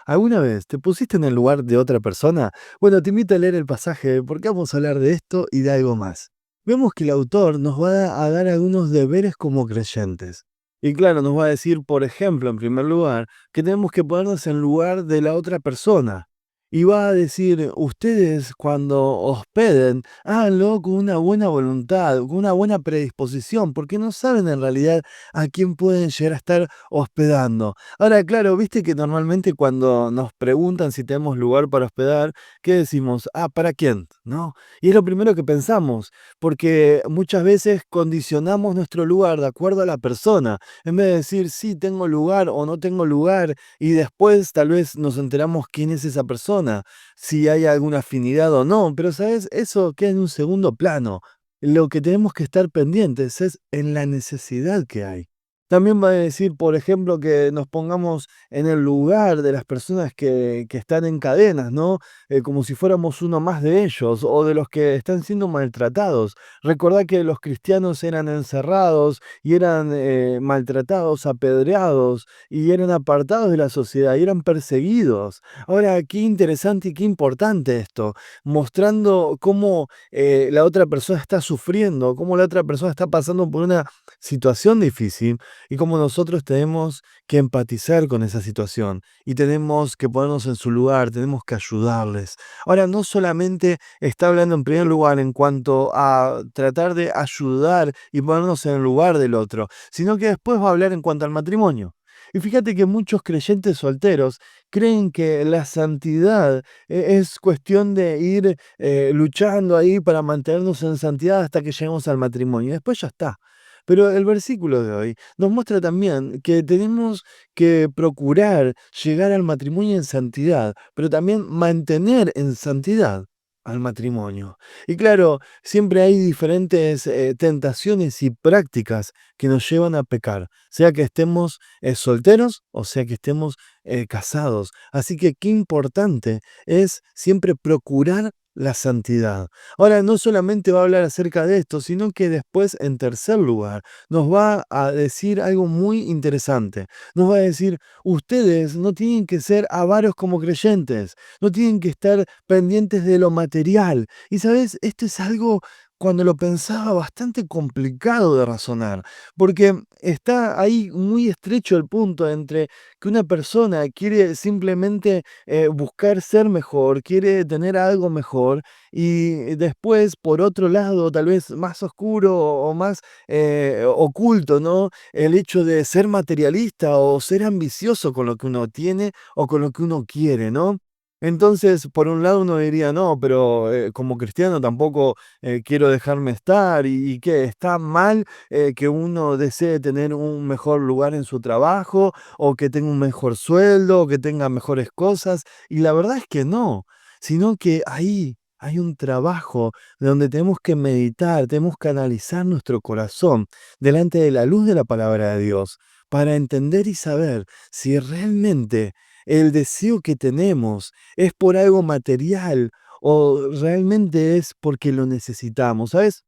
¿Alguna vez te pusiste en el lugar de otra persona? Bueno, te invito a leer el pasaje porque vamos a hablar de esto y de algo más. Vemos que el autor nos va a dar algunos deberes como creyentes. Y claro, nos va a decir, por ejemplo, en primer lugar, que tenemos que ponernos en lugar de la otra persona. Y va a decir, ustedes cuando hospeden, háganlo con una buena voluntad, con una buena predisposición, porque no saben en realidad a quién pueden llegar a estar hospedando. Ahora, claro, viste que normalmente cuando nos preguntan si tenemos lugar para hospedar, ¿qué decimos? Ah, ¿para quién? ¿No? Y es lo primero que pensamos, porque muchas veces condicionamos nuestro lugar de acuerdo a la persona, en vez de decir sí tengo lugar o no tengo lugar, y después tal vez nos enteramos quién es esa persona, si hay alguna afinidad o no, pero sabes, eso queda en un segundo plano. Lo que tenemos que estar pendientes es en la necesidad que hay. También va a decir, por ejemplo, que nos pongamos en el lugar de las personas que están en cadenas, ¿no? Como si fuéramos uno más de ellos o de los que están siendo maltratados. Recordá que los cristianos eran encerrados y eran maltratados, apedreados y eran apartados de la sociedad y eran perseguidos. Ahora, qué interesante y qué importante esto, mostrando cómo la otra persona está sufriendo, cómo la otra persona está pasando por una situación difícil y cómo nosotros tenemos que empatizar con esa situación y tenemos que ponernos en su lugar, tenemos que ayudarles. Ahora, no solamente está hablando en primer lugar en cuanto a tratar de ayudar y ponernos en el lugar del otro, sino que después va a hablar en cuanto al matrimonio. Y fíjate que muchos creyentes solteros creen que la santidad es cuestión de ir luchando ahí para mantenernos en santidad hasta que lleguemos al matrimonio. Y después ya está. Pero el versículo de hoy nos muestra también que tenemos que procurar llegar al matrimonio en santidad, pero también mantener en santidad al matrimonio. Y claro, siempre hay diferentes tentaciones y prácticas que nos llevan a pecar, sea que estemos solteros o sea que estemos casados. Así que qué importante es siempre procurar la santidad. Ahora, no solamente va a hablar acerca de esto, sino que después, en tercer lugar, nos va a decir algo muy interesante. Nos va a decir, ustedes no tienen que ser avaros como creyentes, no tienen que estar pendientes de lo material. Y sabes, esto es algo, cuando lo pensaba, bastante complicado de razonar, porque está ahí muy estrecho el punto entre que una persona quiere simplemente buscar ser mejor, quiere tener algo mejor, y después, por otro lado, tal vez más oscuro o más oculto, ¿no? El hecho de ser materialista o ser ambicioso con lo que uno tiene o con lo que uno quiere, ¿no? Entonces, por un lado uno diría, no, pero como cristiano tampoco quiero dejarme estar y que está mal que uno desee tener un mejor lugar en su trabajo o que tenga un mejor sueldo o que tenga mejores cosas. Y la verdad es que no, sino que ahí hay un trabajo donde tenemos que meditar, tenemos que analizar nuestro corazón delante de la luz de la palabra de Dios para entender y saber si realmente el deseo que tenemos es por algo material o realmente es porque lo necesitamos. ¿Sabes?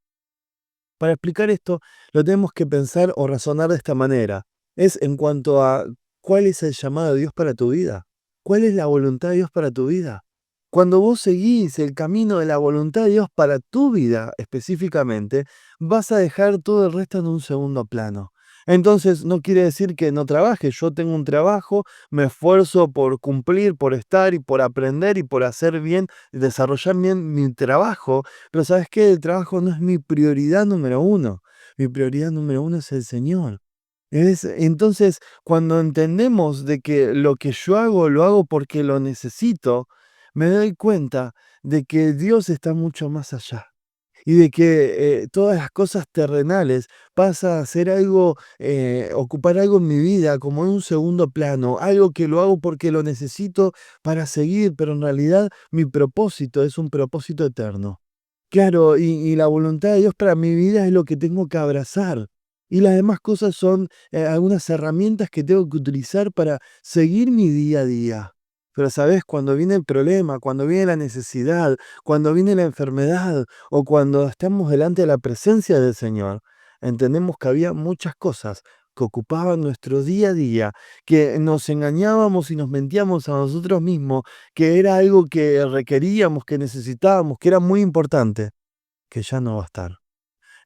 Para explicar esto, lo tenemos que pensar o razonar de esta manera. Es en cuanto a cuál es el llamado de Dios para tu vida. ¿Cuál es la voluntad de Dios para tu vida? Cuando vos seguís el camino de la voluntad de Dios para tu vida específicamente, vas a dejar todo el resto en un segundo plano. Entonces no quiere decir que no trabajes. Yo tengo un trabajo, me esfuerzo por cumplir, por estar y por aprender y por hacer bien, desarrollar bien mi trabajo, pero ¿sabes qué? El trabajo no es mi prioridad número uno. Mi prioridad número uno es el Señor. Entonces, cuando entendemos de que lo que yo hago, lo hago porque lo necesito, me doy cuenta de que Dios está mucho más allá. Y de que todas las cosas terrenales pasa a ser algo, ocupar algo en mi vida como en un segundo plano, algo que lo hago porque lo necesito para seguir, pero en realidad mi propósito es un propósito eterno. Claro, y la voluntad de Dios para mi vida es lo que tengo que abrazar. Y las demás cosas son algunas herramientas que tengo que utilizar para seguir mi día a día. Pero, ¿sabes? Cuando viene el problema, cuando viene la necesidad, cuando viene la enfermedad o cuando estamos delante de la presencia del Señor, entendemos que había muchas cosas que ocupaban nuestro día a día, que nos engañábamos y nos mentíamos a nosotros mismos, que era algo que requeríamos, que necesitábamos, que era muy importante, que ya no va a estar.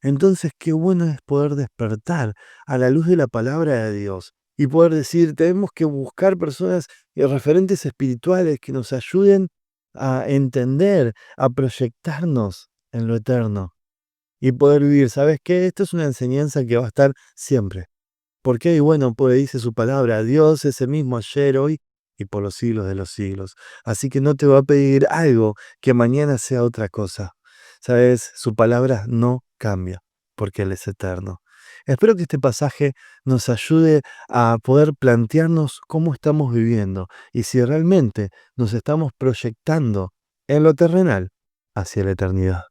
Entonces, qué bueno es poder despertar a la luz de la palabra de Dios y poder decir, tenemos que buscar personas y referentes espirituales que nos ayuden a entender, a proyectarnos en lo eterno y poder vivir. ¿Sabes qué? Esto es una enseñanza que va a estar siempre. Porque, y bueno, pues dice su palabra, Dios es el mismo ayer, hoy y por los siglos de los siglos. Así que no te va a pedir algo que mañana sea otra cosa. ¿Sabes? Su palabra no cambia, porque Él es eterno. Espero que este pasaje nos ayude a poder plantearnos cómo estamos viviendo y si realmente nos estamos proyectando en lo terrenal hacia la eternidad.